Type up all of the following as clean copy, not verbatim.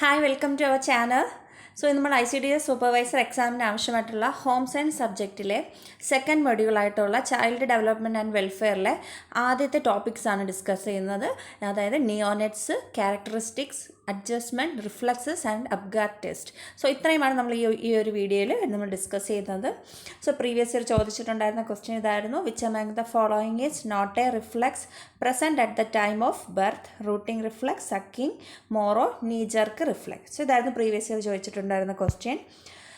Hi, welcome to our channel. So, നമ്മൾ icds supervisor എക്സാമിന് ആവശ്യമായിട്ടുള്ള ഹോം സയൻസ് സബ്ജക്റ്റിലെ സെക്കൻഡ് മൊഡ്യൂളായിട്ടുള്ള ചൈൽഡ് ഡെവലപ്മെൻറ്റ് ആൻഡ് വെൽഫെയറിലെ ആദ്യത്തെ ടോപ്പിക്സ് ആണ് ഡിസ്കസ് ചെയ്യുന്നത്. അതായത് neonates, characteristics, adjustment, reflexes and apgartest. So ഇത്രയുമാണ് നമ്മൾ ഈ ഒരു വീഡിയോയിൽ നമ്മൾ ഡിസ്കസ് ചെയ്യുന്നത്. സോ പ്രീവിയസ് ഇയർ ചോദിച്ചിട്ടുണ്ടായിരുന്ന ക്വസ്റ്റ്യൻ ഇതായിരുന്നു: which among the following is not a reflex present at the time of birth? Rooting reflex, sucking, Moro, knee jerk reflex. So ഇതായിരുന്നു പ്രീവിയസ് ഇയർ ചോദിച്ചിട്ടുണ്ടായിരുന്ന ക്വസ്റ്റ്യൻ.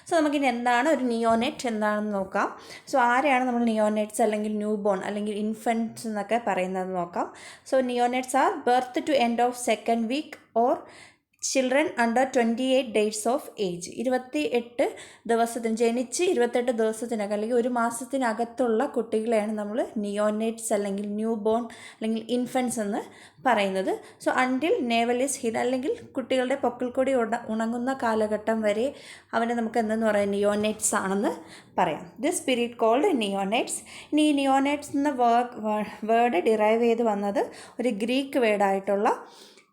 സോ നമുക്കിനി എന്താണ് ഒരു നിയോനെറ്റ് എന്താണെന്ന് നോക്കാം. സോ ആരെയാണ് നമ്മൾ നിയോനെറ്റ്സ് അല്ലെങ്കിൽ ന്യൂ ബോൺ അല്ലെങ്കിൽ ഇൻഫൻറ്റ്സ് എന്നൊക്കെ പറയുന്നത് നോക്കാം. So neonates are birth to end of second week or children under 28 days of age. 28 ദിവസത്തിന് ജനിച്ച് 28 ദിവസത്തിനകം അല്ലെങ്കിൽ ഒരു മാസത്തിനകത്തുള്ള കുട്ടികളെയാണ് നമ്മൾ നിയോനെറ്റ്സ് അല്ലെങ്കിൽ ന്യൂ ബോൺ അല്ലെങ്കിൽ ഇൻഫൻറ്റ്സ് എന്ന് പറയുന്നത്. സോ അണ്ടിൽ നേവൽ ഈസ് ഹിഡ് അല്ലെങ്കിൽ കുട്ടികളുടെ പൊക്കിൾക്കൊടി ഉണങ്ങുന്ന കാലഘട്ടം വരെ അവനെ നമുക്ക് എന്തെന്ന് പറയാം, നിയോനെറ്റ്സ് ആണെന്ന് പറയാം. This period called neonates. ഇനി ഈ നിയോനെറ്റ്സ് എന്ന വേർഡ് ഡിറൈവ് ചെയ്ത് വന്നത് ഒരു ഗ്രീക്ക് വേർഡായിട്ടുള്ള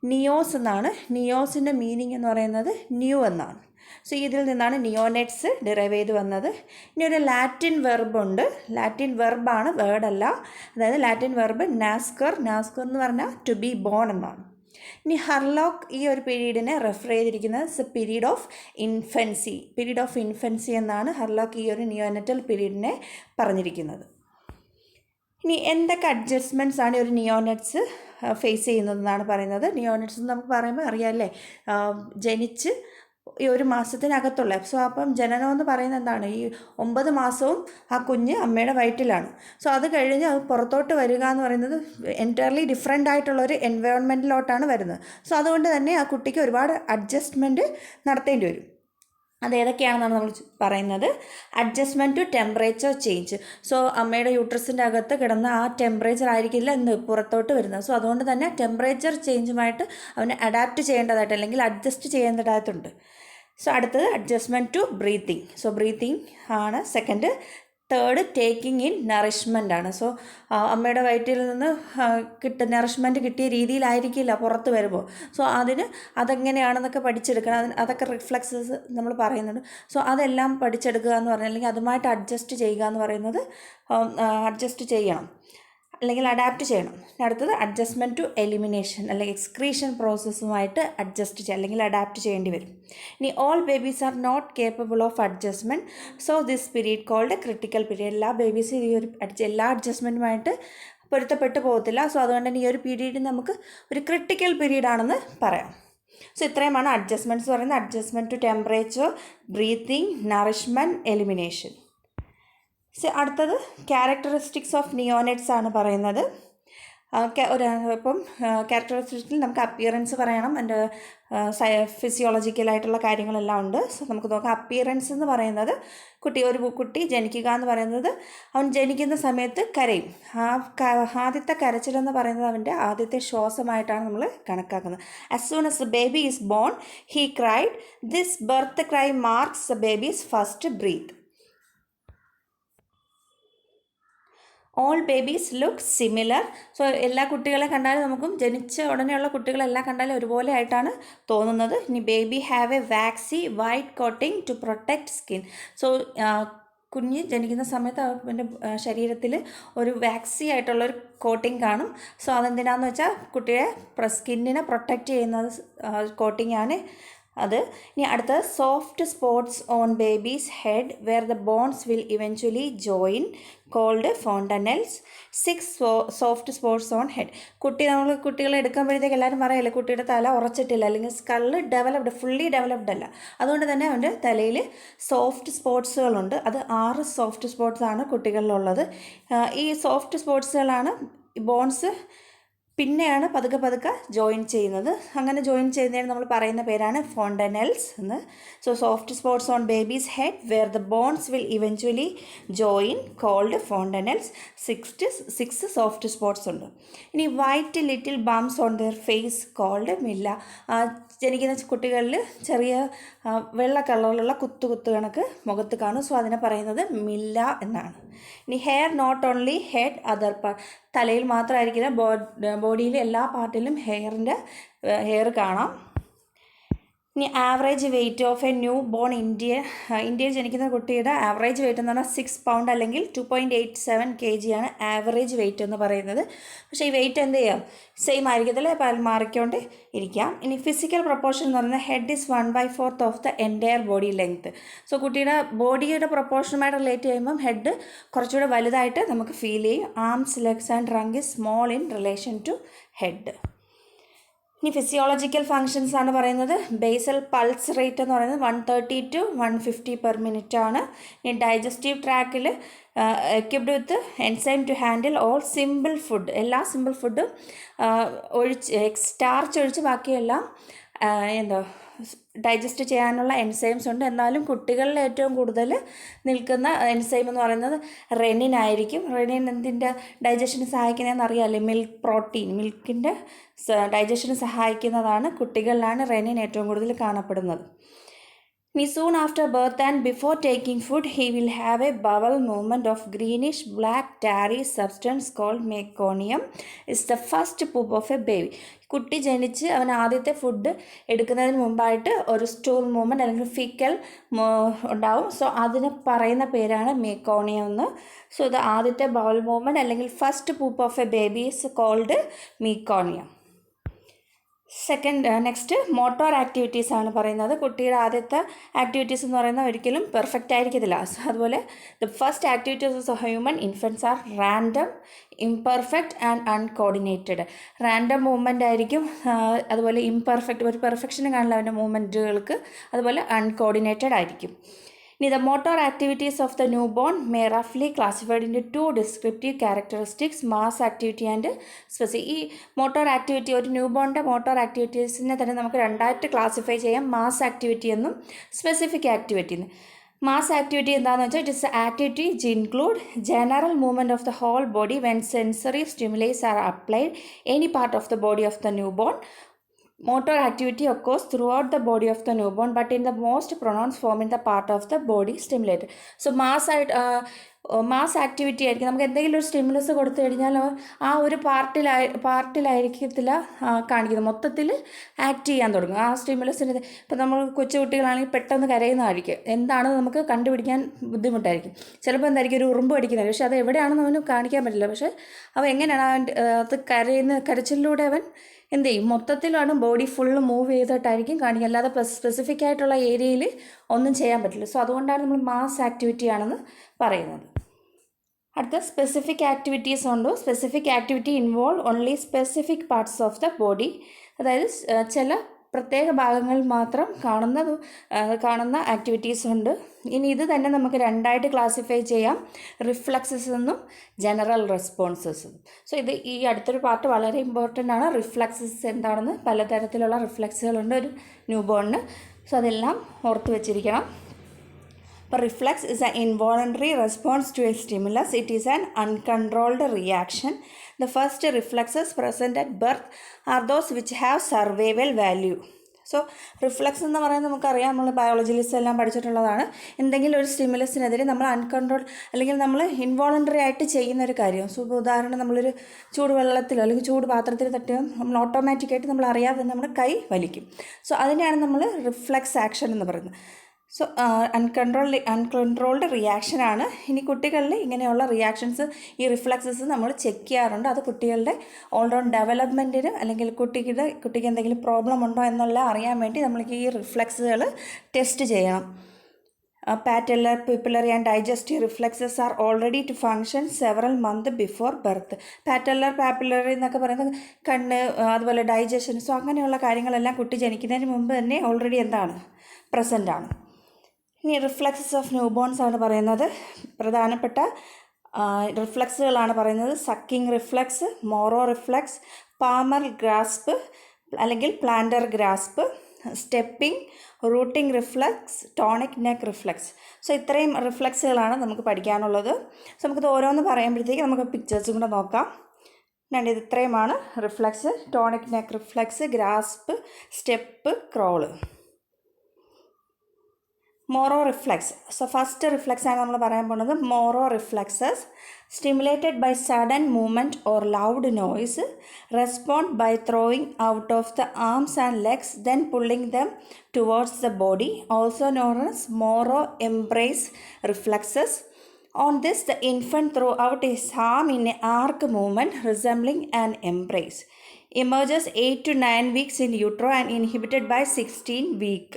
നിയോസ് എന്നാണ്. നിയോസിൻ്റെ മീനിങ് എന്ന് പറയുന്നത് ന്യൂ എന്നാണ്. സോ ഇതിൽ നിന്നാണ് നിയോനെറ്റ്സ് ഡിറൈവ് ചെയ്ത് വന്നത്. ഇനി ഒരു ലാറ്റിൻ വെർബുണ്ട്. ലാറ്റിൻ വെർബാണ്, വേർഡല്ല. അതായത് ലാറ്റിൻ വെർബ് നാസ്കർ. നാസ്കർ എന്ന് പറഞ്ഞാൽ ടു ബി ബോൺ എന്നാണ്. ഇനി ഹർലോക്ക് ഈ ഒരു പീരീഡിനെ റെഫർ ചെയ്തിരിക്കുന്നത് period of infancy. Period of infancy എന്നാണ് ഹർലോക്ക് ഈ ഒരു നിയോനെറ്റൽ പീരീഡിനെ പറഞ്ഞിരിക്കുന്നത്. ഇനി എന്തൊക്കെ അഡ്ജസ്റ്റ്മെൻറ്റ്സ് ആണ് ഒരു നിയോനെറ്റ്സ് ഫേസ് ചെയ്യുന്നതെന്നാണ് പറയുന്നത്. നിയോനെറ്റ്സ് എന്ന് നമുക്ക് പറയുമ്പോൾ അറിയാമല്ലേ, ജനിച്ച് ഈ ഒരു മാസത്തിനകത്തുള്ള. സോ അപ്പം ജനനം എന്ന് പറയുന്നത് എന്താണ്, ഈ 9 മാസവും ആ കുഞ്ഞ് അമ്മയുടെ വയറ്റിലാണ്. സോ അത് കഴിഞ്ഞ് അത് പുറത്തോട്ട് വരിക എന്ന് പറയുന്നത് എൻറ്റയർലി ഡിഫറെൻ്റ് ആയിട്ടുള്ളൊരു എൻവയോൺമെൻറ്റിലോട്ടാണ് വരുന്നത്. സോ അതുകൊണ്ട് തന്നെ ആ കുട്ടിക്ക് ഒരുപാട് അഡ്ജസ്റ്റ്മെൻറ്റ് നടത്തേണ്ടി വരും. അതേതൊക്കെയാണെന്നാണ് നമ്മൾ പറയുന്നത്. Adjustment to temperature change. So അമ്മയുടെ യൂട്രസിൻ്റെ അകത്ത് കിടന്ന ആ ടെമ്പറേച്ചർ ആയിരിക്കില്ല ഇന്ന് പുറത്തോട്ട് വരുന്നത്. സോ അതുകൊണ്ട് തന്നെ ടെമ്പറേച്ചർ ചേഞ്ചുമായിട്ട് അവനെ അഡാപ്റ്റ് ചെയ്യേണ്ടതായിട്ട് അല്ലെങ്കിൽ അഡ്ജസ്റ്റ് ചെയ്യേണ്ടതായിട്ടുണ്ട്. സോ അടുത്തത് adjustment to breathing. So breathing ആണ് second. Third taking in nourishment ആണ്. സോ അമ്മയുടെ വയറ്റിൽ നിന്ന് നറിഷ്മെൻറ്റ് കിട്ടിയ രീതിയിലായിരിക്കില്ല പുറത്ത് വരുമ്പോൾ. സോ അതെങ്ങനെയാണെന്നൊക്കെ പഠിച്ചെടുക്കണം. അതൊക്കെ റിഫ്ലക്സസ് നമ്മൾ പറയുന്നുണ്ട്. സോ അതെല്ലാം പഠിച്ചെടുക്കുക എന്ന് പറഞ്ഞാൽ അല്ലെങ്കിൽ അതുമായിട്ട് അഡ്ജസ്റ്റ് ചെയ്യുക എന്ന് പറയുന്നത് അഡ്ജസ്റ്റ് ചെയ്യണം അല്ലെങ്കിൽ അഡാപ്റ്റ് ചെയ്യണം. അടുത്തത് അഡ്ജസ്റ്റ്മെൻറ്റ് ടു എലിമിനേഷൻ അല്ലെങ്കിൽ എക്സ്ക്രീഷൻ പ്രോസസ്സുമായിട്ട് അഡ്ജസ്റ്റ് ചെയ്യുക അല്ലെങ്കിൽ അഡാപ്റ്റ് ചെയ്യേണ്ടി വരും. ഇനി all babies are not capable of adjustment. So this period called critical period. എല്ലാ ബേബീസും ഈ ഒരു എല്ലാ അഡ്ജസ്റ്റ്മെൻറ്റുമായിട്ട് പൊരുത്തപ്പെട്ടു പോകത്തില്ല. സോ അതുകൊണ്ട് തന്നെ ഈ ഒരു പീരീഡ് നമുക്ക് ഒരു ക്രിട്ടിക്കൽ പീരീഡ് ആണെന്ന് പറയാം. സോ ഇത്രയുമാണ് അഡ്ജസ്റ്റ്മെൻറ്റ്സ് പറയുന്നത്. Adjustment to temperature, breathing, nourishment, elimination. അടുത്തത് ക്യാരക്ടറിസ്റ്റിക്സ് ഓഫ് നിയോനെറ്റ്സ് ആണ് പറയുന്നത്. ഇപ്പം ക്യാരക്ടറിസ്റ്റിക്സിൽ നമുക്ക് അപ്പിയറൻസ് പറയണം, എൻ്റെ ഫിസിയോളജിക്കലായിട്ടുള്ള കാര്യങ്ങളെല്ലാം ഉണ്ട്. സോ നമുക്ക് നോക്കാം. അപ്പിയറൻസ് എന്ന് പറയുന്നത് ഒരു കുട്ടി ജനിക്കുക എന്ന് പറയുന്നത് അവൻ ജനിക്കുന്ന സമയത്ത് കരയും. ആദ്യത്തെ കരച്ചിലെന്ന് പറയുന്നത് അവൻ്റെ ആദ്യത്തെ ശ്വാസമായിട്ടാണ് നമ്മൾ കണക്കാക്കുന്നത്. As soon as the baby is born he cried. This birth cry marks the baby's first breath. All babies look similar. So എല്ലാ കുട്ടികളെ കണ്ടാലും നമുക്കും ജനിച്ച ഉടനെയുള്ള കുട്ടികളെല്ലാം കണ്ടാലും ഒരുപോലെ ആയിട്ടാണ് തോന്നുന്നത്. ഇനി baby have a waxy white coating to protect skin. So കുഞ്ഞ് ജനിക്കുന്ന സമയത്ത് അവൻ്റെ ശരീരത്തിൽ ഒരു വാക്സി ആയിട്ടുള്ളൊരു കോട്ടിങ് കാണും. സോ അതെന്തിനാന്ന് വെച്ചാൽ കുട്ടിയെ സ്കിന്നിനെ പ്രൊട്ടക്റ്റ് ചെയ്യുന്നത് കോട്ടിംഗ് ആണ് അത്. ഇനി അടുത്തത് soft spots on babies head where the bones will eventually join called fontanelles. 6 soft spots on head. കുട്ടികളെ എടുക്കുമ്പോഴത്തേക്ക് എല്ലാവരും പറയല്ലേ കുട്ടിയുടെ തല ഉറച്ചിട്ടില്ല അല്ലെങ്കിൽ സ്കള്ള് ഫുള്ളി ഡെവലപ്ഡ് അല്ല. അതുകൊണ്ട് തന്നെ അവൻ്റെ തലയിൽ സോഫ്റ്റ് സ്പോട്ട്സുകളുണ്ട്. അത് 6 സോഫ്റ്റ് സ്പോട്ട്സ് ആണ് കുട്ടികളിലുള്ളത്. ഈ സോഫ്റ്റ് സ്പോട്ട്സുകളാണ് ബോൺസ് പിന്നെയാണ് പതുക്കെ ജോയിൻ ചെയ്യുന്നത്. അങ്ങനെ ജോയിൻ ചെയ്യുന്നതിന് നമ്മൾ പറയുന്ന പേരാണ് ഫോണ്ടനൽസ് എന്ന്. So soft spots on babies head where the bones will eventually join called fontanelles. 6 soft spots ഉണ്ട്. ഇനി white little bumps on their face called milia. ജനിക്കുന്ന കുട്ടികളിൽ ചെറിയ വെള്ള കളറിലുള്ള കുത്തു കണക്ക് മുഖത്ത് കാണും. സോ അതിനെ പറയുന്നത് മില്ല എന്നാണ്. ഇനി hair not only head other part. തലയിൽ മാത്രമായിരിക്കില്ല, ബോഡിയിൽ എല്ലാ പാർട്ടിലും ഹെയർ കാണാം. ഇനി average weight of a newborn ഇന്ത്യയിൽ ജനിക്കുന്ന കുട്ടിയുടെ ആവറേജ് വെയിറ്റ് എന്ന് പറഞ്ഞാൽ 6 പൗണ്ട് അല്ലെങ്കിൽ 2.87 kg ആണ് ആവറേജ് വെയിറ്റ് എന്ന് പറയുന്നത്. പക്ഷേ ഈ വെയിറ്റ് എന്ത് ചെയ്യാം, സെയിം ആയിരിക്കത്തില്ല, മാറിക്കൊണ്ട് ഇരിക്കാം. ഇനി ഫിസിക്കൽ പ്രൊപ്പോർഷൻ എന്ന് പറയുന്നത് head is 1/4 of the entire body length. So കുട്ടിയുടെ ബോഡിയുടെ പ്രൊപ്പോർഷനുമായിട്ട് റിലേറ്റ് ചെയ്യുമ്പം ഹെഡ് കുറച്ചുകൂടെ വലുതായിട്ട് നമുക്ക് ഫീൽ ചെയ്യും. Arms, legs and trunk is small in relation to head. ഇനി ഫിസിയോളജിക്കൽ ഫങ്ഷൻസ് ആണ് പറയുന്നത്. ബേസൽ പൾസ് റേറ്റ് എന്ന് പറയുന്നത് 130 to 150 per minute ആണ്. ഇനി ഡൈജസ്റ്റീവ് ട്രാക്കിൽ equipped with enzyme to handle all simple food, എല്ലാ സിമ്പിൾ ഫുഡും സ്റ്റാർച്ച് ഒഴിച്ച് ബാക്കിയെല്ലാം ഡൈജസ്റ്റ് ചെയ്യാനുള്ള എൻസൈംസ് ഉണ്ട്. എന്നാലും കുട്ടികളിൽ ഏറ്റവും കൂടുതൽ നിൽക്കുന്ന എൻസൈം എന്ന് പറയുന്നത് റെനിൻ ആയിരിക്കും. റെനിൻ എന്തിൻ്റെ ഡൈജഷന് സഹായിക്കുന്നതെന്ന് അറിയാമല്ലേ, മിൽക്ക് പ്രോട്ടീൻ, മിൽക്കിൻ്റെ ഡൈജഷന് സഹായിക്കുന്നതാണ്. കുട്ടികളിലാണ് റെനിൻ ഏറ്റവും കൂടുതൽ കാണപ്പെടുന്നത്. ഇനി soon after birth and before taking food he will have a bowel movement of greenish black tarry substance called meconium is the first poop of a baby. കുട്ടി ജനിച്ച് അവൻ ആദ്യത്തെ ഫുഡ് എടുക്കുന്നതിന് മുമ്പായിട്ട് ഒരു സ്റ്റൂൾ മൂവ്മെൻറ്റ് അല്ലെങ്കിൽ ഫിക്കൽ ഉണ്ടാവും. So അതിന് പറയുന്ന പേരാണ് മെക്കോണിയം എന്ന്. സോ ഇത് ആദ്യത്തെ ബവൽ മൂവ്മെൻറ്റ് അല്ലെങ്കിൽ first poop of a baby is called meconium. Next motor activities ആണ് പറയുന്നത്. കുട്ടിയുടെ ആദ്യത്തെ ആക്ടിവിറ്റീസ് എന്ന് പറയുന്നത് ഒരിക്കലും പെർഫെക്റ്റ് ആയിരിക്കത്തില്ല. അതുപോലെ the first activities of human infants are random, imperfect and uncoordinated. Random movement ആയിരിക്കും, അതുപോലെ ഇംപെർഫെക്റ്റ്, ഒരു പെർഫെക്ഷനും കാണില്ല അവൻ്റെ മൂവ്മെൻറ്റുകൾക്ക്, അതുപോലെ അൺകോർഡിനേറ്റഡ് ആയിരിക്കും. ഇനി the motor activities of the new born may റഫ്ലി classified in 2 descriptive characteristics, mass activity and specific. ഈ മോട്ടോർ ആക്ടിവിറ്റി, ഒരു ന്യൂ ബോണിൻ്റെ മോട്ടോർ ആക്ടിവിറ്റീസിനെ തന്നെ നമുക്ക് രണ്ടായിട്ട് ക്ലാസിഫൈ ചെയ്യാം, മാസ് ആക്ടിവിറ്റി എന്നും സ്പെസിഫിക് ആക്ടിവിറ്റി എന്നും. മാസ് ആക്ടിവിറ്റി എന്താണെന്ന് വെച്ചാൽ it is activity which include general movement of the whole body when sensory stimuli are applied any part of the body of the new born. Motor activity occurs throughout the body of the newborn, but in the most pronounced form in the part of the body stimulated. So mass activity ആയിരിക്കും. നമുക്ക് എന്തെങ്കിലും ഒരു stimulus കൊടുത്തു കഴിഞ്ഞാൽ ആ ഒരു പാർട്ടിലായിരിക്കത്തില്ല കാണിക്കുന്നത്, മൊത്തത്തിൽ ആക്ട് ചെയ്യാൻ തുടങ്ങും ആ സ്റ്റിമുലസിന്. ഇപ്പോൾ നമ്മൾ കൊച്ചുകുട്ടികളാണെങ്കിൽ പെട്ടെന്ന് കരയുന്നതായിരിക്കും, എന്താണെന്ന് നമുക്ക് കണ്ടുപിടിക്കാൻ ബുദ്ധിമുട്ടായിരിക്കും. ചിലപ്പോൾ എന്തായിരിക്കും ഒരു ഉറുമ്പ് അടിക്കുന്നത്, പക്ഷേ അത് എവിടെയാണെന്ന് അവന് കാണിക്കാൻ പറ്റില്ല. പക്ഷേ അവൻ എങ്ങനെയാണ് അത് കരച്ചിലൂടെ അവൻ എന്ത് ചെയ്യും, മൊത്തത്തിലാണ് ബോഡി ഫുള്ള് മൂവ് ചെയ്തിട്ടായിരിക്കും കാണിക്കുക, അല്ലാതെ സ്പെസിഫിക് ആയിട്ടുള്ള ഏരിയയിൽ ഒന്നും ചെയ്യാൻ പറ്റില്ല. സോ അതുകൊണ്ടാണ് നമ്മൾ മാസ് ആക്ടിവിറ്റി ആണെന്ന് പറയുന്നത്. അടുത്ത സ്പെസിഫിക് ആക്ടിവിറ്റീസ് ഉണ്ട്. Specific activity involve only specific parts of the body, അതായത് ചില പ്രത്യേക ഭാഗങ്ങളിൽ മാത്രം കാണുന്ന ആക്ടിവിറ്റീസ് ഉണ്ട്. ഇനി ഇത് തന്നെ നമുക്ക് രണ്ടായിട്ട് ക്ലാസിഫൈ ചെയ്യാം, റിഫ്ലക്സസ് എന്നും ജനറൽ റെസ്പോൺസസ്. സോ ഈ അടുത്തൊരു പാർട്ട് വളരെ ഇമ്പോർട്ടൻ്റ് ആണ്. റിഫ്ലക്സസ് എന്താണെന്ന്, പലതരത്തിലുള്ള റിഫ്ലക്സുകളുണ്ട് ഒരു ന്യൂ ബോണിന്. സോ അതെല്ലാം ഓർത്ത് വെച്ചിരിക്കണം. അപ്പോൾ reflux is an involuntary response to a stimulus. It is an uncontrolled reaction. The first reflexes present at birth are those which have survival value. So reflex എന്ന് പറയുന്നത് നമുക്കറിയാം, നമ്മൾ ബയോളജിയിലിസ്റ്റ് എല്ലാം പഠിച്ചിട്ടുള്ളതാണ്. എന്തെങ്കിലും ഒരു സ്റ്റിമുലസിനെതിരെ നമ്മൾ അൺകൺട്രോൾ അല്ലെങ്കിൽ നമ്മൾ ഇൻവോളണ്ടറി ആയിട്ട് ചെയ്യുന്ന ഒരു കാര്യം. സോ ഉദാഹരണം, നമ്മളൊരു ചൂടുവെള്ളത്തിലോ അല്ലെങ്കിൽ ചൂട് പാത്രത്തിൽ തട്ടിയോ നമ്മൾ ഓട്ടോമാറ്റിക്കായിട്ട് നമ്മൾ അറിയാതെ തന്നെ നമ്മുടെ കൈ വലിക്കും. സോ അതിനെയാണ് നമ്മൾ റിഫ്ലക്സ് ആക്ഷൻ എന്ന് പറയുന്നത്. സോ അൺകൺട്രോൾഡ് റിയാക്ഷൻ ആണ്. ഇനി കുട്ടികളിൽ ഇങ്ങനെയുള്ള റിയാക്ഷൻസ്, ഈ റിഫ്ലക്സസ് നമ്മൾ ചെക്ക് ചെയ്യാറുണ്ട്. അത് കുട്ടികളുടെ ഓൾറൗണ്ട് ഡെവലപ്മെൻറ്റിന് അല്ലെങ്കിൽ കുട്ടിക്ക് എന്തെങ്കിലും പ്രോബ്ലം ഉണ്ടോ എന്നെല്ലാം അറിയാൻ വേണ്ടി നമ്മൾക്ക് ഈ റിഫ്ലക്സുകൾ ടെസ്റ്റ് ചെയ്യണം. Patellar, pupillary and digestive reflexes are already to function several month before birth. Patellar, pupillary എന്നൊക്കെ പറയുന്നത് കണ്ണ്, അതുപോലെ ഡൈജഷൻ. സോ അങ്ങനെയുള്ള കാര്യങ്ങളെല്ലാം കുട്ടി ജനിക്കുന്നതിന് മുമ്പ് തന്നെ ഓൾറെഡി എന്താണ്, പ്രസൻ്റ് ആണ്. ഇനി റിഫ്ലക്സസ് ഓഫ് ന്യൂ ബോൺസ് ആണ് പറയുന്നത്. പ്രധാനപ്പെട്ട റിഫ്ലക്സുകളാണ് പറയുന്നത്. Sucking reflex, Moro reflex, palmar grasp അല്ലെങ്കിൽ plantar grasp, stepping, rooting reflex, tonic neck reflex. So ഇത്രയും റിഫ്ലക്സുകളാണ് നമുക്ക് പഠിക്കാനുള്ളത്. സോ നമുക്കിത് ഓരോന്ന് പറയുമ്പോഴത്തേക്ക് നമുക്ക് പിക്ചേഴ്സും കൂടെ നോക്കാം. ഇത് ഇത്രയുമാണ് reflex: tonic neck reflex, grasp, step, crawl. Moro reflex. So first reflex ആണ് നമ്മൾ പറയാൻ പോകുന്നത് Moro reflexes. Stimulated by sudden movement or loud noise, respond by throwing out of the arms and legs, then pulling them towards the body, also known as Moro embrace reflexes. On this, the infant throws out his arm in an arc movement resembling an embrace. Emerges 8 to 9 weeks in utero and inhibited by 16 week.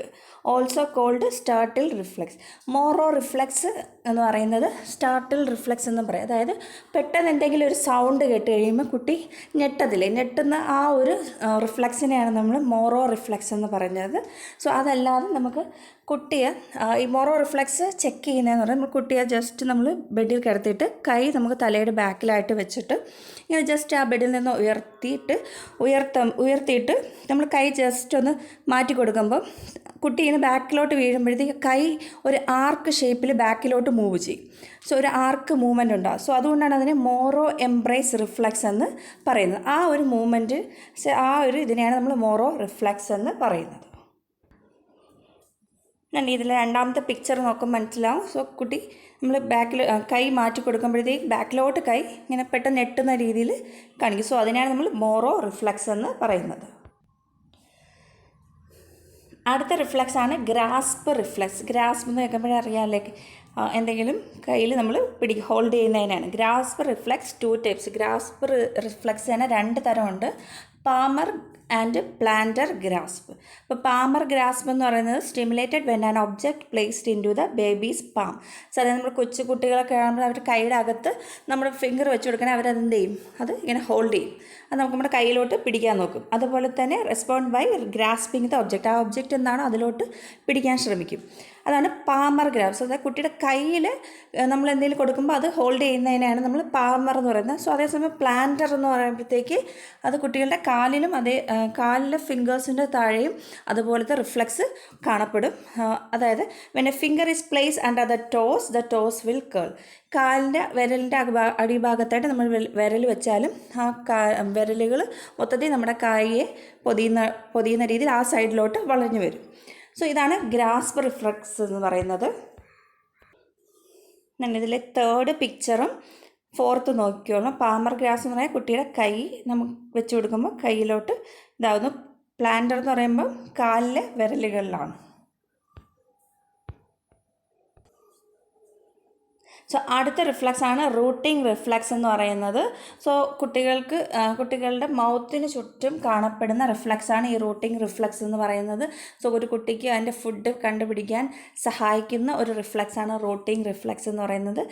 Also called startle reflex. Moro reflex എന്ന് പറയുന്നത് സ്റ്റാർട്ടിൽ reflex എന്ന് പറയും. അതായത് പെട്ടെന്ന് എന്തെങ്കിലും ഒരു sound കേട്ട് കഴിയുമ്പോൾ കുട്ടി ഞെട്ടത്തില്ലേ, ഞെട്ടുന്ന ആ ഒരു റിഫ്ലെക്സിനെയാണ് നമ്മൾ മോറോ റിഫ്ലെക്സ് എന്ന് പറയുന്നത്. സോ അതല്ലാതെ നമുക്ക് കുട്ടിയെ ഈ മോറോ റിഫ്ലെക്സ് ചെക്ക് ചെയ്യുന്നതെന്ന് പറഞ്ഞാൽ നമ്മൾ കുട്ടിയെ ജസ്റ്റ് നമ്മൾ ബെഡിൽ കിടത്തിയിട്ട് കൈ നമുക്ക് തലയുടെ ബാക്കിലായിട്ട് വെച്ചിട്ട് ഇങ്ങനെ ജസ്റ്റ് ആ ബെഡിൽ നിന്ന് ഉയർത്തിയിട്ട് നമ്മൾ കൈ ജസ്റ്റ് ഒന്ന് മാറ്റി കൊടുക്കുമ്പോൾ കുട്ടി ഇങ്ങനെ ബാക്കിലോട്ട് വീഴുമ്പോഴത്തേക്ക് കൈ ഒരു ആർക്ക് ഷേപ്പിൽ ബാക്കിലോട്ട് മൂവ് ചെയ്യും. സോ ഒരു ആർക്ക് മൂവ്മെൻ്റ് ഉണ്ടാകും. സോ അതുകൊണ്ടാണ് അതിന് മോറോ എംബ്രേസ് റിഫ്ലെക്സ് എന്ന് പറയുന്നത്. ആ ഒരു മൂവ്മെൻറ്റ്, ആ ഒരു ഇതിനെയാണ് നമ്മൾ മോറോ റിഫ്ലെക്സ് എന്ന് പറയുന്നത്. ഇതിൽ രണ്ടാമത്തെ പിക്ചർ നോക്കുമ്പോൾ മനസ്സിലാവും. സോ കുട്ടി നമ്മൾ ബാക്കിൽ കൈ മാറ്റി കൊടുക്കുമ്പോഴത്തേക്ക് ബാക്കിലോട്ട് കൈ ഇങ്ങനെ പെട്ടെന്ന് ഞെട്ടുന്ന രീതിയിൽ കാണിക്കും. സോ അതിനാണ് നമ്മൾ മോറോ റിഫ്ലെക്സ് എന്ന് പറയുന്നത്. അടുത്ത റിഫ്ലെക്സ് ആണ് ഗ്രാസ്പ് റിഫ്ലെക്സ്. ഗ്രാസ്പ് എന്ന് കേൾക്കുമ്പോഴേ അറിയാമല്ലേ, എന്തെങ്കിലും കയ്യിൽ നമ്മൾ ഹോൾഡ് ചെയ്യുന്നതിനാണ്. Grasp reflex 2 types. Grasp reflex തന്നെ 2 തരമുണ്ട്. Palmar and plantar grasp. അപ്പോൾ പാമർ ഗ്രാസ്പ് എന്ന് പറയുന്നത് stimulated when an object placed into the baby's palm. So അതായത് നമ്മൾ കൊച്ചു കുട്ടികളൊക്കെ ആകുമ്പോൾ അവർ കൈയുടെ അകത്ത് നമ്മുടെ ഫിംഗർ വെച്ച് കൊടുക്കണേ, അവരതെന്ത് ചെയ്യും, അത് ഇങ്ങനെ ഹോൾഡ് ചെയ്യും. അത് നമുക്ക് നമ്മുടെ കയ്യിലോട്ട് പിടിക്കാൻ നോക്കും. അതുപോലെ തന്നെ respond by grasping the object. ആ ഒബ്ജക്റ്റ് എന്താണോ അതിലോട്ട് പിടിക്കാൻ ശ്രമിക്കും. അതാണ് പാമർ ഗ്രാസ്പ്. അതായത് കുട്ടിയുടെ കയ്യിൽ നമ്മൾ എന്തെങ്കിലും കൊടുക്കുമ്പോൾ അത് ഹോൾഡ് ചെയ്യുന്നതിനാണ് നമ്മൾ പാമർ എന്ന് പറയുന്നത്. സോ അതേസമയം പ്ലാന്റർ എന്ന് പറയുമ്പോഴത്തേക്ക് അത് കുട്ടികളുടെ കാലിലും കാലിലെ ഫിംഗേഴ്സിൻ്റെ താഴെയും അതുപോലത്തെ റിഫ്ലെക്സ് കാണപ്പെടും. അതായത് when a finger is place under the toes will curl. കാലിൻ്റെ വിരലിൻ്റെ അടിഭാഗത്തായിട്ട് നമ്മൾ വിരൽ വെച്ചാലും ആ വിരലുകൾ മൊത്തത്തിൽ നമ്മുടെ കായയെ പൊതിയുന്ന രീതിയിൽ ആ സൈഡിലോട്ട് വളഞ്ഞു വരും. സോ ഇതാണ് ഗ്രാസ്പ് റിഫ്ലെക്സ് എന്ന് പറയുന്നത്. ഇതിലെ തേർഡ് പിക്ചറും 4th നോക്കിയോളാം. പാമർ ഗ്രാസ് എന്ന് പറയുന്നത് കുട്ടിയുടെ കൈ നമുക്ക് വെച്ച് കൊടുക്കുമ്പോൾ കയ്യിലോട്ട് ഇതാവുന്നു. പ്ലാന്റർ എന്ന് പറയുമ്പോൾ കാലിലെ വിരലുകളിലാണ്. സോ അടുത്ത റിഫ്ലെക്സ് ആണ് റൂട്ടിംഗ് റിഫ്ലെക്സ് എന്ന് പറയുന്നത്. സോ കുട്ടികളുടെ മൗത്തിന് ചുറ്റും കാണപ്പെടുന്ന റിഫ്ലെക്സ് ആണ് ഈ റൂട്ടിംഗ് റിഫ്ലെക്സ് എന്ന് പറയുന്നത്. സോ ഒരു കുട്ടിക്ക് അതിൻ്റെ ഫുഡ് കണ്ടുപിടിക്കാൻ സഹായിക്കുന്ന ഒരു റിഫ്ലെക്സ് ആണ് റൂട്ടിംഗ് റിഫ്ലെക്സ് എന്ന് പറയുന്നത്.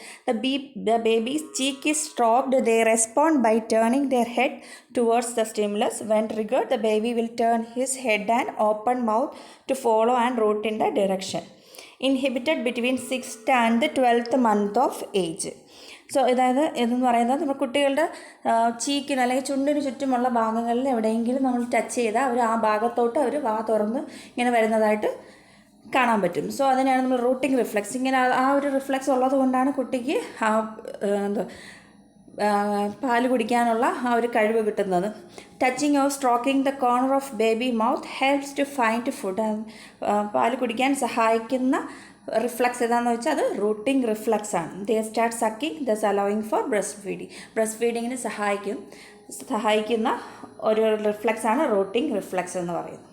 The baby's cheek is stroked. They respond by turning their head towards the stimulus. When triggered, the baby will turn his head and open mouth to follow and root in the direction. Inhibited between 6th and 12th month of age. So ഇതായത് ഇതെന്ന് പറയുന്നത് നമ്മൾ കുട്ടികളുടെ ചീക്കിന് അല്ലെങ്കിൽ ചുണ്ടിന് ചുറ്റുമുള്ള ഭാഗങ്ങളിൽ എവിടെയെങ്കിലും നമ്മൾ ടച്ച് ചെയ്താൽ അവർ ആ ഭാഗത്തോട്ട് അവർ വാ തുറന്ന് ഇങ്ങനെ വരുന്നതായിട്ട് കാണാൻ പറ്റും. സോ അതിനാണ് നമ്മൾ റൂട്ടിംഗ് റിഫ്ലെക്സ്. ഇങ്ങനെ ആ ഒരു റിഫ്ലെക്സ് ഉള്ളത് കൊണ്ടാണ് കുട്ടിക്ക് പാല് കുടിക്കാനുള്ള ആ ഒരു കഴിവ് കിട്ടുന്നത്. Touching or stroking the corner of baby mouth helps to find food. പാല് കുടിക്കാൻ സഹായിക്കുന്ന റിഫ്ലെക്സ് ഏതാണെന്ന് വെച്ചാൽ അത് റൂട്ടിംഗ് റിഫ്ലെക്സ് ആണ്. They start sucking thus allowing for breastfeeding. ബ്രസ്റ്റ് ഫീഡിങ്ങിന് സഹായിക്കുന്ന ഒരു റിഫ്ലെക്സ് ആണ് റൂട്ടിംഗ് റിഫ്ലെക്സ് എന്ന് പറയുന്നത്.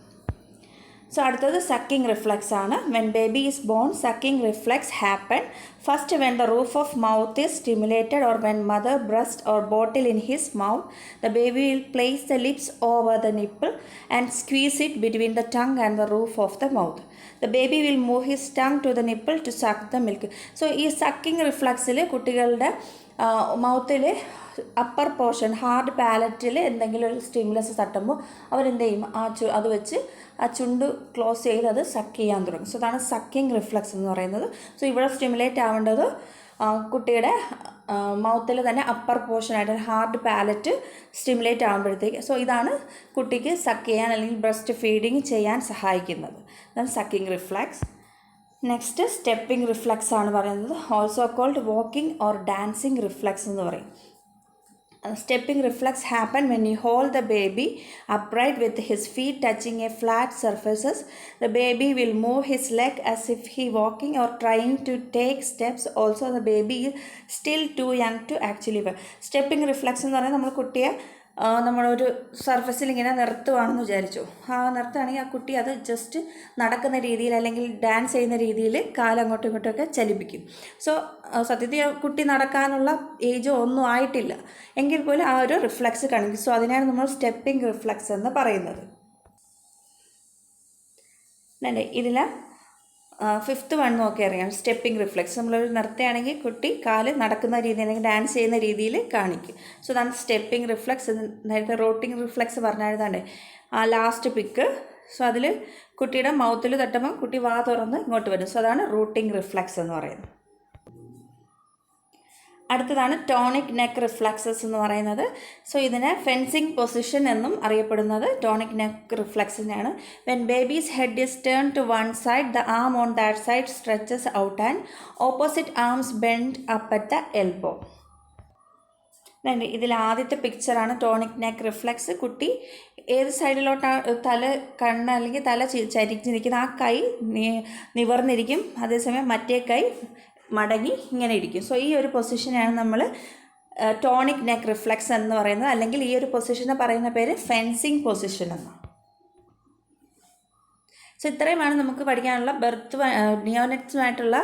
സോ അടുത്തത് സക്കിംഗ് റിഫ്ലെക്സ് ആണ്. When baby is born, sucking reflex happen first when the roof of mouth is stimulated or when mother breast or bottle in his mouth. The baby will place the lips over the nipple and squeeze it between the tongue and the roof of the mouth. The baby will move his tongue to the nipple to suck the milk. So ഈ sucking റിഫ്ലെക്സിൽ കുട്ടികളുടെ മൗത്തിൽ upper portion hard പാലറ്റിൽ എന്തെങ്കിലും ഒരു stimulus തട്ടുമ്പോൾ അവരെന്ത് ചെയ്യും, അത് വെച്ച് ആ ചുണ്ട് ക്ലോസ് ചെയ്ത് അത് സക്ക് ചെയ്യാൻ തുടങ്ങും. സോ അതാണ് സക്കിംഗ് റിഫ്ലെക്സ് എന്ന് പറയുന്നത്. സോ ഇവിടെ സ്റ്റിമുലേറ്റ് ആവേണ്ടത് കുട്ടിയുടെ മൗത്തിൽ തന്നെ അപ്പർ പോർഷനായിട്ട് ഹാർഡ് പാലറ്റ് സ്റ്റിമുലേറ്റ് ആകുമ്പോഴത്തേക്ക്. സോ ഇതാണ് കുട്ടിക്ക് സക്ക് ചെയ്യാൻ അല്ലെങ്കിൽ ബ്രസ്റ്റ് ഫീഡിങ് ചെയ്യാൻ സഹായിക്കുന്നത്. അതാണ് sucking reflex. Next stepping reflex ആണ് പറയുന്നത്. Also called walking or dancing reflex എന്ന് പറയും. stepping reflex happen when you hold the baby upright with his feet touching a flat surfaces. The baby will move his leg as if he walking or trying to take steps. Also the baby is still too young to actually work. Stepping reflex എന്ന് പറഞ്ഞാൽ നമ്മൾ കുട്ടിയെ നമ്മളൊരു സർഫസിൽ ഇങ്ങനെ നിർത്തുവാണെന്ന് വിചാരിച്ചു. നിർത്തുകയാണെങ്കിൽ ആ കുട്ടി അത് ജസ്റ്റ് നടക്കുന്ന രീതിയിൽ അല്ലെങ്കിൽ ഡാൻസ് ചെയ്യുന്ന രീതിയിൽ കാലങ്ങോട്ടും ഇങ്ങോട്ടുമൊക്കെ ചലിപ്പിക്കും. സോ സത്യത്തിൽ കുട്ടി നടക്കാനുള്ള ഏജോ ഒന്നും ആയിട്ടില്ല എങ്കിൽ പോലും ആ ഒരു റിഫ്ലക്സ് കാണിക്കും. സോ അതിനാണ് നമ്മൾ സ്റ്റെപ്പിംഗ് റിഫ്ലക്സ് എന്ന് പറയുന്നത്. ഇതിൽ 5th വൺ നോക്കി അറിയാം. സ്റ്റെപ്പിംഗ് റിഫ്ലെക്സ് നമ്മളൊരു നിർത്തുകയാണെങ്കിൽ കുട്ടി കാല് നടക്കുന്ന രീതി അല്ലെങ്കിൽ ഡാൻസ് ചെയ്യുന്ന രീതിയിൽ കാണിക്കും. സോ അതാണ് സ്റ്റെപ്പിംഗ് റിഫ്ലെക്സ്. നേരത്തെ റോട്ടിംഗ് റിഫ്ലെക്സ് പറഞ്ഞാൽ ആ ലാസ്റ്റ് പിക്ക്. സോ അതിൽ കുട്ടിയുടെ മൗത്തിൽ തട്ടുമ്പോൾ കുട്ടി വാ തുറന്ന് ഇങ്ങോട്ട് വരും. സോ അതാണ് റൂട്ടിംഗ് റിഫ്ലെക്സ് എന്ന് പറയുന്നത്. അടുത്തതാണ് ടോണിക് നെക്ക് റിഫ്ലക്സസ് എന്ന് പറയുന്നത്. സോ ഇതിനെ ഫെൻസിങ് പൊസിഷൻ എന്നും അറിയപ്പെടുന്നത് ടോണിക് നെക്ക് റിഫ്ലക്സിനെയാണ്. When baby's head is turn to one side, the arm on that side stretches out and opposite arms bend up at the elbow. ഇതിൽ ആദ്യത്തെ പിക്ചറാണ് tonic neck reflux. കുട്ടി ഏത് സൈഡിലോട്ടാണ് കണ്ണ് അല്ലെങ്കിൽ തല ചരിച്ചിരിക്കുന്ന ആ കൈ നിവർന്നിരിക്കും, അതേസമയം മറ്റേ കൈ മടങ്ങി ഇങ്ങനെ ഇരിക്കും. സോ ഈ ഒരു പൊസിഷനാണ് നമ്മൾ ടോണിക് നെക്ക് റിഫ്ലെക്സ് എന്ന് പറയുന്നത്. അല്ലെങ്കിൽ ഈ ഒരു പൊസിഷനെ പറയുന്ന പേര് ഫെൻസിങ് പൊസിഷൻ എന്നാണ്. സോ ഇത്രയുമാണ് നമുക്ക് പഠിക്കാനുള്ള നിയോനെറ്റ്സുമായിട്ടുള്ള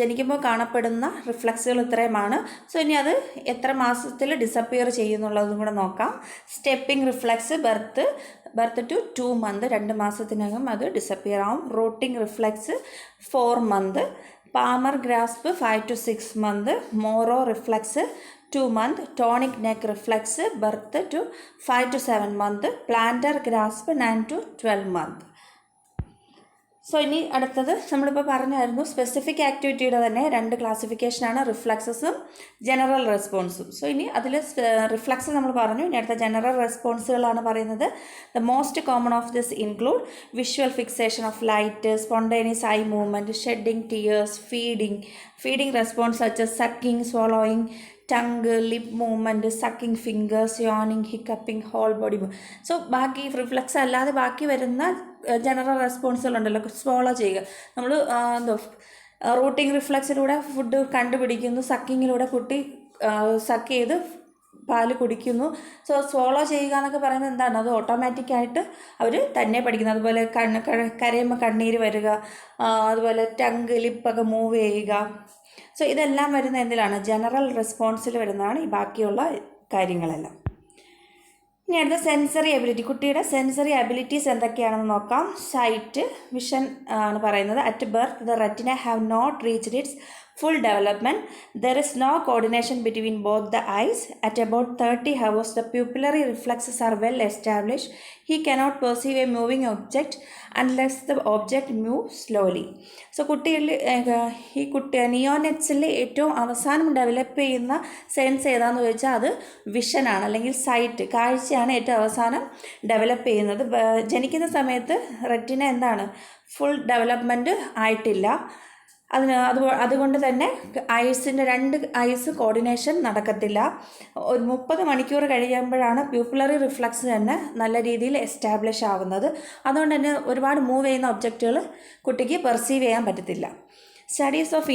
ജനിക്കുമ്പോൾ കാണപ്പെടുന്ന റിഫ്ലക്സുകൾ ഇത്രയുമാണ്. സോ ഇനി അത് എത്ര മാസത്തിൽ ഡിസപ്പിയർ ചെയ്യുന്നുള്ളതും കൂടെ നോക്കാം. Stepping reflex birth to 2 months, 2 മാസത്തിനകം അത് ഡിസപ്പിയർ ആവും. Rooting reflex 4 months. Palmar grasp 5 to 6 months. Moro reflex 2 months. Tonic neck reflex birth to 5 to 7 months. Plantar grasp 9 to 12 months. So ഇനി അടുത്തത് നമ്മളിപ്പോൾ പറഞ്ഞായിരുന്നു സ്പെസിഫിക് ആക്ടിവിറ്റിയുടെ തന്നെ 2 ക്ലാസിഫിക്കേഷനാണ്, റിഫ്ലക്സസും ജനറൽ റെസ്പോൺസും. സോ ഇനി അതിൽ റിഫ്ലക്സ് നമ്മൾ പറഞ്ഞു. ഇനി അടുത്ത ജനറൽ റെസ്പോൺസുകളാണ് പറയുന്നത്. The most common of this include visual fixation of light, spontaneous eye movement, shedding tears, feeding response such as sucking, swallowing, tongue, lip movement, sucking fingers, yawning, hiccuping, whole body move. So ബാക്കി റിഫ്ലക്സ് അല്ലാതെ ബാക്കി വരുന്ന general റെസ്പോൺസുകളുണ്ടല്ലോ, സ്വോളോ ചെയ്യുക. നമ്മൾ routing റിഫ്ലക്സിലൂടെ food കണ്ടുപിടിക്കുന്നു, സക്കിങ്ങിലൂടെ കുട്ടി suck ചെയ്ത് പാല് കുടിക്കുന്നു. സോ സ്വോളോ ചെയ്യുക എന്നൊക്കെ പറയുന്നത് എന്താണ്? അത് ഓട്ടോമാറ്റിക്കായിട്ട് അവർ തന്നെ പഠിക്കുന്നു. അതുപോലെ കരയുമ്പോൾ കണ്ണീര് വരിക, അതുപോലെ ടങ്ക്, ലിപ്പൊക്കെ മൂവ് ചെയ്യുക. സോ ഇതെല്ലാം വരുന്ന എന്തിലാണ്? ജനറൽ റെസ്പോൺസിൽ വരുന്നതാണ് ഈ ബാക്കിയുള്ള കാര്യങ്ങളെല്ലാം. ഇനി അടുത്ത സെൻസറി എബിലിറ്റി. കുട്ടിയുടെ സെൻസറി എബിലിറ്റീസ് എന്തൊക്കെയാണെന്ന് നോക്കാം. സൈറ്റ്, വിഷൻ ആണ് പറയുന്നത്. At birth the retina have not reached its full development. There is no coordination between both the eyes. At about 30 hours, the pupillary reflexes are well established. He cannot perceive a moving object unless the object moves slowly. So നിയോനെറ്റ്സിൽ ഏറ്റവും അവസാനം develop ചെയ്യുന്ന sense ഏതാണെന്ന് ചോദിച്ചാൽ അത് വിഷനാണ്, അല്ലെങ്കിൽ site, കാഴ്ചയാണ് ഏറ്റവും അവസാനം ഡെവലപ്പ് ചെയ്യുന്നത്. ജനിക്കുന്ന സമയത്ത് റെറ്റിന എന്താണ്? ഫുൾ ഡെവലപ്മെൻറ്റ് ആയിട്ടില്ല. അതുകൊണ്ട് തന്നെ ഐസിൻ്റെ 2 ഐസ് കോർഡിനേഷൻ നടക്കത്തില്ല. ഒരു 30 മണിക്കൂർ കഴിയുമ്പോഴാണ് പ്യൂപ്പിലറി റിഫ്ലക്സ് തന്നെ നല്ല രീതിയിൽ എസ്റ്റാബ്ലിഷ് ആവുന്നത്. അതുകൊണ്ട് തന്നെ ഒരുപാട് മൂവ് ചെയ്യുന്ന ഒബ്ജക്റ്റുകൾ കുട്ടിക്ക് പെർസീവ് ചെയ്യാൻ പറ്റത്തില്ല. Studies of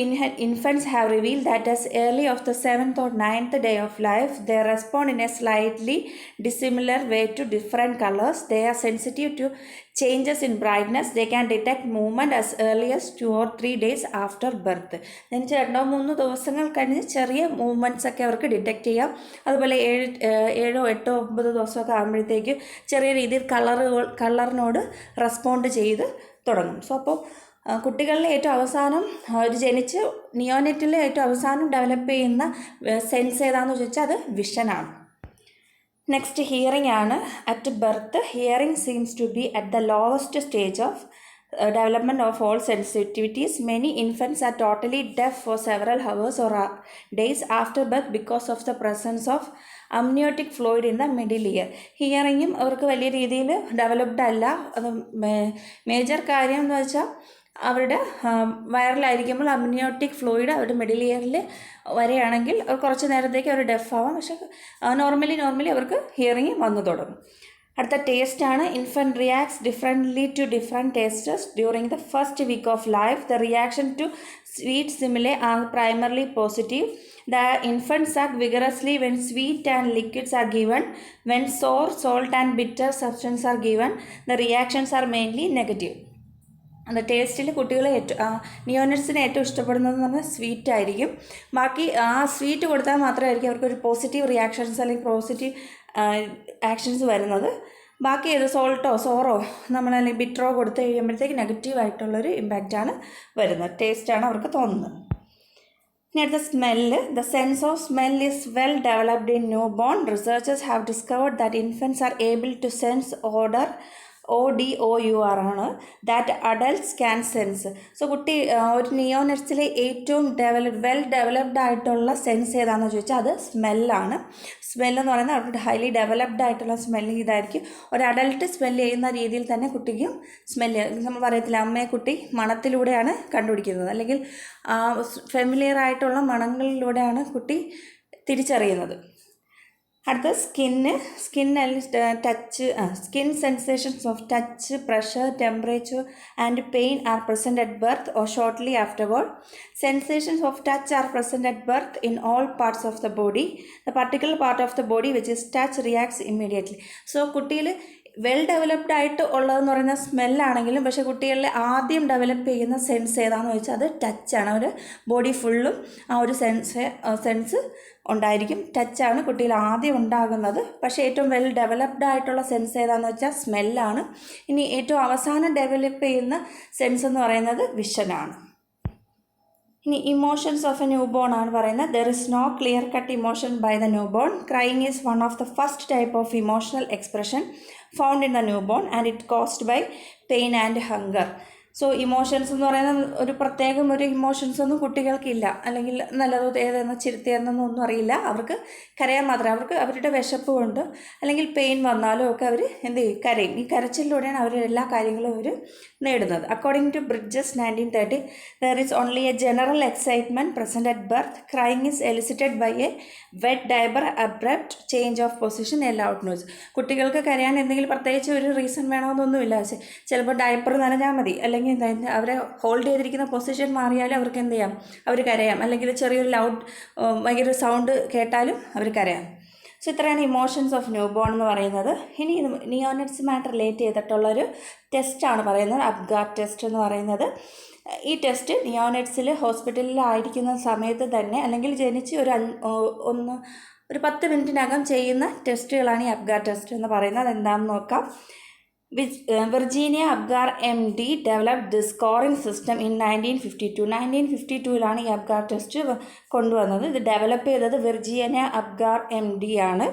infants have revealed that as early of the 7th or 9th day of life, they respond in a slightly dissimilar way to different colors. They are sensitive to changes in brightness. They can detect movement as early as 2 or 3 days after birth. ജനിച്ച് 2-3 ദിവസങ്ങൾ കഴിഞ്ഞ് ചെറിയ movements ഒക്കെ അവർക്ക് detect ചെയ്യാം. അതുപോലെ 7, 8, 9 ദിവസമൊക്കെ ആകുമ്പോഴത്തേക്ക് ചെറിയ രീതിയിൽ കളറിനോട് റെസ്പോണ്ട് ചെയ്ത് തുടങ്ങും. സോ അപ്പോൾ കുട്ടികളിലെ ഏറ്റവും അവസാനം ജനിച്ച് നിയോനെറ്റിലെ ഏറ്റവും അവസാനം ഡെവലപ്പ് ചെയ്യുന്ന സെൻസ് ഏതാണെന്ന് ചോദിച്ചാൽ അത് വിഷനാണ്. നെക്സ്റ്റ് ഹിയറിംഗ് ആണ്. At birth hearing seems to be at the lowest stage of development of all sensitivities. Many infants are totally deaf for several hours or days after birth because of the presence of amniotic fluid in the middle ear. ഹിയറിങ്ങും അവർക്ക് വലിയ രീതിയിൽ developed അല്ല. അത് major കാര്യം എന്ന് വെച്ചാൽ അവരുടെ വയറിലായിരിക്കുമ്പോൾ amniotic fluid അവരുടെ മിഡിൽ ഇയറിൽ വരികയാണെങ്കിൽ കുറച്ച് നേരത്തേക്ക് അവർ ഡെഫ് ആവാം. പക്ഷേ നോർമലി അവർക്ക് ഹിയറിങ് വന്നു തുടങ്ങും. അടുത്ത ടേസ്റ്റാണ്. Infant reacts differently to different tastes during the first week of life. The reaction to sweet simile are primarily positive. The infants suck vigorously when sweet and liquids are given. When sour, salt and bitter substances are given, the reactions are mainly negative. അത് ടേസ്റ്റിൽ കുട്ടികൾ നിയോനറ്റ്സിന് ഏറ്റവും ഇഷ്ടപ്പെടുന്നതെന്ന് പറഞ്ഞാൽ sweet ആയിരിക്കും. ബാക്കി ആ sweet കൊടുത്താൽ മാത്രമായിരിക്കും അവർക്കൊരു പോസിറ്റീവ് റിയാക്ഷൻസ് അല്ലെങ്കിൽ പോസിറ്റീവ് ആക്ഷൻസ് വരുന്നത്. ബാക്കി ഏത് സോൾട്ടോ സോറോ നമ്മളല്ലെങ്കിൽ ബിറ്ററോ കൊടുത്തു കഴിയുമ്പോഴത്തേക്ക് നെഗറ്റീവായിട്ടുള്ളൊരു ഇമ്പാക്റ്റാണ് വരുന്നത്. ടേസ്റ്റാണ് അവർക്ക് തോന്നുന്നത്. ഇനി അടുത്ത smell. The sense of smell is well developed in newborn. Researchers have discovered that infants are able to sense odour. ODOUR ആണ്. That adults can sense. So കുട്ടി ഒരു നിയോനറ്റ്സിലെ ഏറ്റവും വെൽ ഡെവലപ്ഡ് ആയിട്ടുള്ള സെൻസ് ഏതാണെന്ന് ചോദിച്ചാൽ അത് സ്മെല്ലാണ്. സ്മെല്ലെന്ന് പറയുന്നത് അവരുടെ ഹൈലി ഡെവലപ്ഡ് ആയിട്ടുള്ള സ്മെല്ല് ഇതായിരിക്കും. ഒരു അഡൽട്ട് സ്മെല്ല് ചെയ്യുന്ന രീതിയിൽ തന്നെ കുട്ടിക്കും സ്മെല്ല്, നമ്മൾ പറയത്തില്ല അമ്മയെ കുട്ടി മണത്തിലൂടെയാണ് കണ്ടുപിടിക്കുന്നത്, അല്ലെങ്കിൽ ഫെമിലിയർ ആയിട്ടുള്ള മണങ്ങളിലൂടെയാണ് കുട്ടി തിരിച്ചറിയുന്നത്. അടുത്ത skin touch. Skin sensations of touch, pressure, temperature and pain are present at birth or shortly afterward. Sensations of touch are present at birth in all parts of the body. The particular part of the body which is touch reacts immediately. So കുട്ടിയിൽ well developed ആയിട്ട് ഉള്ളതെന്ന് പറയുന്ന സ്മെല്ലാണെങ്കിലും പക്ഷേ കുട്ടികളിൽ ആദ്യം develop ചെയ്യുന്ന sense ഏതാണെന്ന് ചോദിച്ചാൽ അത് ടച്ചാണ്. ഒരു ബോഡി ഫുള്ളും ആ ഒരു സെൻസ് ഉണ്ടായിരിക്കും. ടച്ചാണ് കുട്ടിയിൽ ആദ്യം ഉണ്ടാകുന്നത്. പക്ഷേ ഏറ്റവും വെൽ ഡെവലപ്ഡ് ആയിട്ടുള്ള സെൻസ് ഏതാണെന്ന് വെച്ചാൽ സ്മെല്ലാണ്. ഇനി ഏറ്റവും അവസാനം ഡെവലപ്പ് ചെയ്യുന്ന സെൻസ് എന്ന് പറയുന്നത് വിഷനാണ്. ഇനി emotions of a newborn ആണ് പറയുന്നത്. There is no clear cut emotion by the new born. Crying is one of the first type of emotional expression found in the new born and it caused by pain and hunger. So emotions എന്ന് പറയുന്നത് ഒരു പ്രത്യേകം ഒരു emotions ഒന്നും കുട്ടികൾക്കില്ല, അല്ലെങ്കിൽ നല്ലതോ ഏതെന്നോ ചിരുത്തിയെന്നൊന്നും ഒന്നും അറിയില്ല. അവർക്ക് കരയാൻ മാത്രമേ, അവർക്ക് അവരുടെ വിശപ്പ് കൊണ്ട് അല്ലെങ്കിൽ പെയിൻ വന്നാലും ഒക്കെ അവർ എന്ത് ചെയ്യും, കരയും. ഈ കരച്ചിലൂടെയാണ് അവർ എല്ലാ കാര്യങ്ങളും അവർ നേടുന്നത്. According to Bridges 1930, there is only a general excitement present at birth. Crying is elicited by a wet diaper, abrupt change of position, a loud noise. കുട്ടികൾക്ക് കരയാൻ എന്തെങ്കിലും പ്രത്യേകിച്ച് ഒരു റീസൺ വേണമെന്നൊന്നുമില്ല. പക്ഷേ ചിലപ്പോൾ ഡയപ്പർ നനഞ്ഞാൽ മതി, അല്ലെങ്കിൽ അവരെ ഹോൾഡ് ചെയ്തിരിക്കുന്ന പൊസിഷൻ മാറിയാലും അവർക്ക് എന്ത് ചെയ്യാം, അവർ കരയാം. അല്ലെങ്കിൽ ചെറിയൊരു ഭയങ്കര സൗണ്ട് കേട്ടാലും അവർ കരയാം. സോ ഇത്രയാണ് ഇമോഷൻസ് ഓഫ് ന്യൂ ബോൺ എന്ന് പറയുന്നത്. ഇനി നിയോനറ്റ്സുമായിട്ട് റിലേറ്റ് ചെയ്തിട്ടുള്ളൊരു ടെസ്റ്റാണ് പറയുന്നത്, അപ്ഗാർടെസ്റ്റ് എന്ന് പറയുന്നത്. ഈ ടെസ്റ്റ് നിയോനറ്റ്സിൽ ഹോസ്പിറ്റലിലായിരിക്കുന്ന സമയത്ത് തന്നെ, അല്ലെങ്കിൽ ജനിച്ച് ഒരു 10 മിനിറ്റിനകം ചെയ്യുന്ന ടെസ്റ്റുകളാണ് ഈ അപ്ഗാർടെസ്റ്റ് എന്ന് പറയുന്നത്. അതെന്താണെന്ന് നോക്കാം. Virginia Apgar MD developed this scoring system in 1952. 1952 ഈ അപ്ഗാർ ടെസ്റ്റ് കൊണ്ടുവന്നത്. ഇത് ഡെവലപ്പ് ചെയ്തത് വിർജീനിയ അപ്ഗാർ MD ആണ്.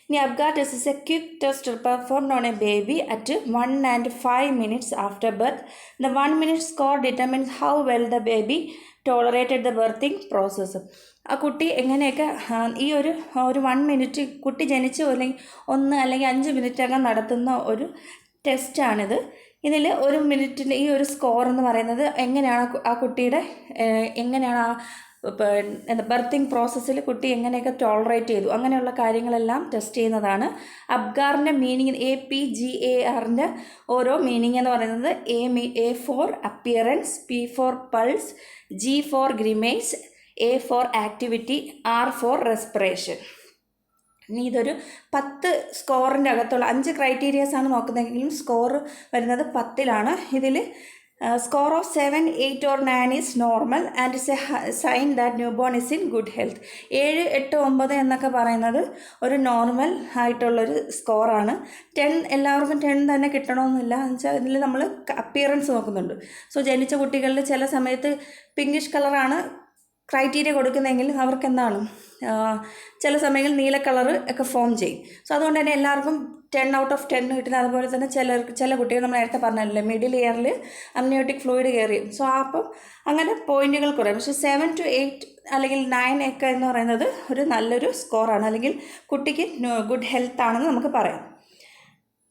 ഇനി Apgar test is a quick test performed on a baby at 1 and 5 minutes after birth. The 1 minute score determines how well the baby tolerated the birthing process. ആ കുട്ടി എങ്ങനെയൊക്കെ ഈ ഒരു 1 minute കുട്ടി ജനിച്ച് അല്ലെങ്കിൽ 5 മിനിറ്റകം നടത്തുന്ന ഒരു ടെസ്റ്റാണിത്. ഇതിൽ 1 മിനിറ്റിൻ്റെ ഈ ഒരു സ്കോർ എന്ന് പറയുന്നത് എങ്ങനെയാണ് ആ കുട്ടിയുടെ എങ്ങനെയാണ് ബർത്തിങ് പ്രോസസ്സിൽ കുട്ടി എങ്ങനെയൊക്കെ ടോളറേറ്റ് ചെയ്തു, അങ്ങനെയുള്ള കാര്യങ്ങളെല്ലാം ടെസ്റ്റ് ചെയ്യുന്നതാണ്. അപ്ഗാറിൻ്റെ മീനിങ് APGARൻ്റെ ഓരോ മീനിങ് എന്ന് പറയുന്നത് A for appearance, P for pulse, G for grimace, A for activity, R for respiration. ഇനി ഇതൊരു 10 സ്കോറിൻ്റെ അകത്തുള്ള 5 ക്രൈറ്റീരിയാസാണ് നോക്കുന്നതെങ്കിലും സ്കോർ വരുന്നത് 10ലാണ്. ഇതിൽ score of 7, 8 or 9 is normal and it's a sign that newborn is in good health. 7, 8, 9 എന്നൊക്കെ പറയുന്നത് ഒരു normal ആയിട്ടുള്ളൊരു സ്കോറാണ്. 10 എല്ലാവർക്കും 10 തന്നെ കിട്ടണമെന്നില്ല. എന്നുവെച്ചാൽ ഇതിൽ നമ്മൾ അപ്പിയറൻസ് നോക്കുന്നുണ്ട്. സോ ജനിച്ച കുട്ടികളിൽ ചില സമയത്ത് പിങ്കിഷ് കളറാണ് ക്രൈറ്റീരിയ കൊടുക്കുന്നതെങ്കിൽ അവർക്ക് എന്താണ് ചില സമയങ്ങളിൽ നീല കളർ ഒക്കെ ഫോം ചെയ്യും. സോ അതുകൊണ്ട് തന്നെ എല്ലാവർക്കും 10 out of 10 കിട്ടുന്നത്. അതുപോലെ തന്നെ ചില കുട്ടികൾ നമ്മൾ നേരത്തെ പറഞ്ഞല്ലേ മിഡിൽ ഇയറിൽ അമ്നിയോട്ടിക് ഫ്ലൂയിഡ് കയറി. സോ അപ്പം അങ്ങനെ പോയിന്റുകൾ കുറയും. പക്ഷേ 7 to 8 അല്ലെങ്കിൽ 9 ഒക്കെ എന്ന് പറയുന്നത് ഒരു നല്ലൊരു സ്കോറാണ്, അല്ലെങ്കിൽ കുട്ടിക്ക് ഗുഡ് ഹെൽത്ത് ആണെന്ന് നമുക്ക് പറയാം.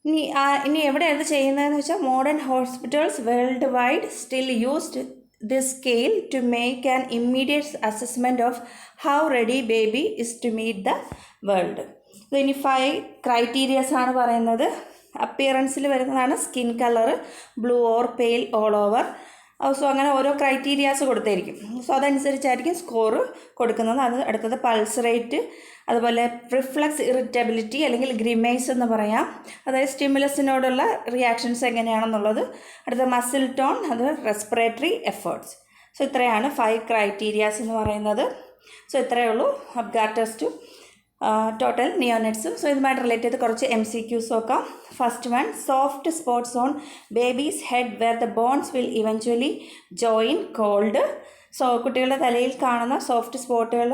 ഇനി എവിടെയാണ് ഇത് ചെയ്യുന്നതെന്ന് വെച്ചാൽ modern hospitals worldwide still used this scale to make an immediate assessment of how ready baby is to meet the world. ഇനി 5 ക്രൈറ്റീരിയാസ് ആണ് പറയുന്നത്. അപ്പിയറൻസിൽ വരുന്നതാണ് skin colour, blue or pale all over. So അങ്ങനെ ഓരോ criterias കൊടുത്തായിരിക്കും. So അതനുസരിച്ചായിരിക്കും score കൊടുക്കുന്നത്. അത് അടുത്തത് പൾസ് റേറ്റ്, അതുപോലെ റിഫ്ലക്സ് ഇറിറ്റബിലിറ്റി അല്ലെങ്കിൽ ഗ്രിമേസ് എന്ന് പറയാം, അതായത് സ്റ്റിമുലസിനോടുള്ള റിയാക്ഷൻസ് എങ്ങനെയാണെന്നുള്ളത്. അടുത്ത മസിൽ ടോൺ, അത് റെസ്പിറേറ്ററി എഫേർട്സ്. സോ ഇത്രയാണ് 5 ക്രൈറ്റീരിയാസ് എന്ന് പറയുന്നത്. സോ ഇത്രയേ ഉള്ളൂ അപ്ഗാർടെസ്റ്റും ടോട്ടൽ നിയോനെറ്റ്സും. സോ ഇതുമായിട്ട് റിലേറ്റ് ചെയ്ത് കുറച്ച് MCQs നോക്കാം. First one, soft spots on babies head where the bones will eventually join called. So കുട്ടികളുടെ തലയിൽ കാണുന്ന സോഫ്റ്റ് സ്പോട്ടുകൾ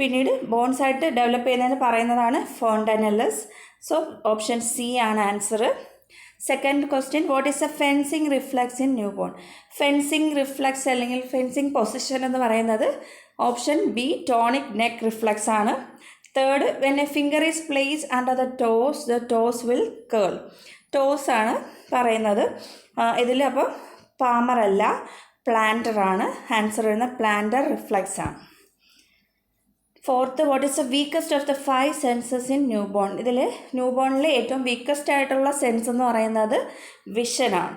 പിന്നീട് ബോൺസ് ആയിട്ട് ഡെവലപ്പ് ചെയ്യുന്നതെന്ന് പറയുന്നതാണ് ഫോണ്ടനല്ലസ്. സോ ഓപ്ഷൻ സി ആണ് answer. Second question, what is a fencing reflex in newborn? Fencing reflex അല്ലെങ്കിൽ ഫെൻസിങ് പൊസിഷൻ എന്ന് പറയുന്നത് option B tonic neck reflex ആണ്. Third, when a finger is place under the toes will curl. Toes ആണ് പറയുന്നത്. ഇതിൽ അപ്പോൾ Palmer അല്ല, planter ആണ് ആൻസർ വരുന്നത്. പ്ലാന്റർ റിഫ്ലക്സ് ആണ്. Fourth, what is the weakest of the 5 senses in newborn? ഇതിൽ ന്യൂ ബോണിലെ ഏറ്റവും വീക്കസ്റ്റ് ആയിട്ടുള്ള സെൻസ് എന്ന് പറയുന്നത് വിഷനാണ്.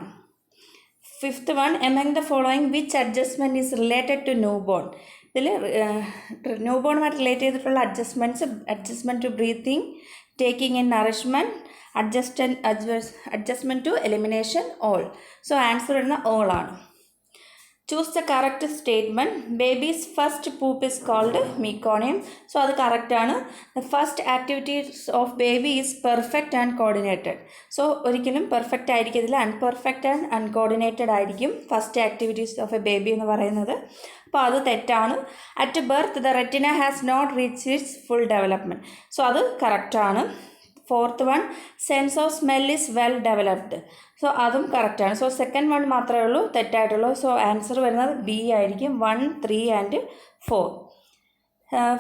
Fifth one, among the following which adjustment is related to newborn? ഇതിൽ ന്യൂ ബോണുമായിട്ട് റിലേറ്റ് ചെയ്തിട്ടുള്ള adjustment to breathing, taking in nourishment, adjustment to elimination, all. So answer വരുന്ന ഓൾ ആണ്. Choose the correct statement. Baby's first poop is called മീക്കോണിയം. So അത് കറക്റ്റാണ്. The first activities of baby is perfect and coordinated. So ഒരിക്കലും perfect ആയിരിക്കത്തില്ല, unperfect and uncoordinated ആയിരിക്കും first activities of a baby എന്ന് പറയുന്നത്. അപ്പോൾ അത് തെറ്റാണ്. At birth the retina has not reach its full development. So അത് കറക്റ്റാണ്. Fourth one, sense of smell is well developed. So അതും കറക്റ്റാണ്. സോ സെക്കൻഡ് വൺ മാത്രമേ ഉള്ളൂ തെറ്റായിട്ടുള്ളൂ. സോ ആൻസർ വരുന്നത് ബി ആയിരിക്കും. 1, 3 and 4.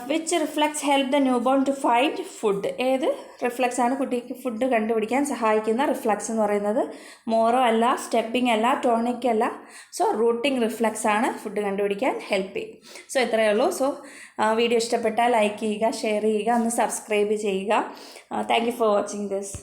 Which reflex help the new born to find food? ഏത് റിഫ്ലക്സ് ആണ് കുട്ടിക്ക് ഫുഡ് കണ്ടുപിടിക്കാൻ സഹായിക്കുന്ന റിഫ്ലക്സ് എന്ന് പറയുന്നത്? മോറോ അല്ല, സ്റ്റെപ്പിംഗ് അല്ല, ടോണിക് അല്ല. സോ റൂട്ടിംഗ് റിഫ്ലക്സ് ആണ് ഫുഡ് കണ്ടുപിടിക്കാൻ ഹെൽപ്പ് ചെയ്യും. സോ ഇത്രയേ ഉള്ളൂ. സോ വീഡിയോ ഇഷ്ടപ്പെട്ടാൽ ലൈക്ക് ചെയ്യുക, ഷെയർ ചെയ്യുക, ഒന്ന് സബ്സ്ക്രൈബ് ചെയ്യുക. Thank you for watching this.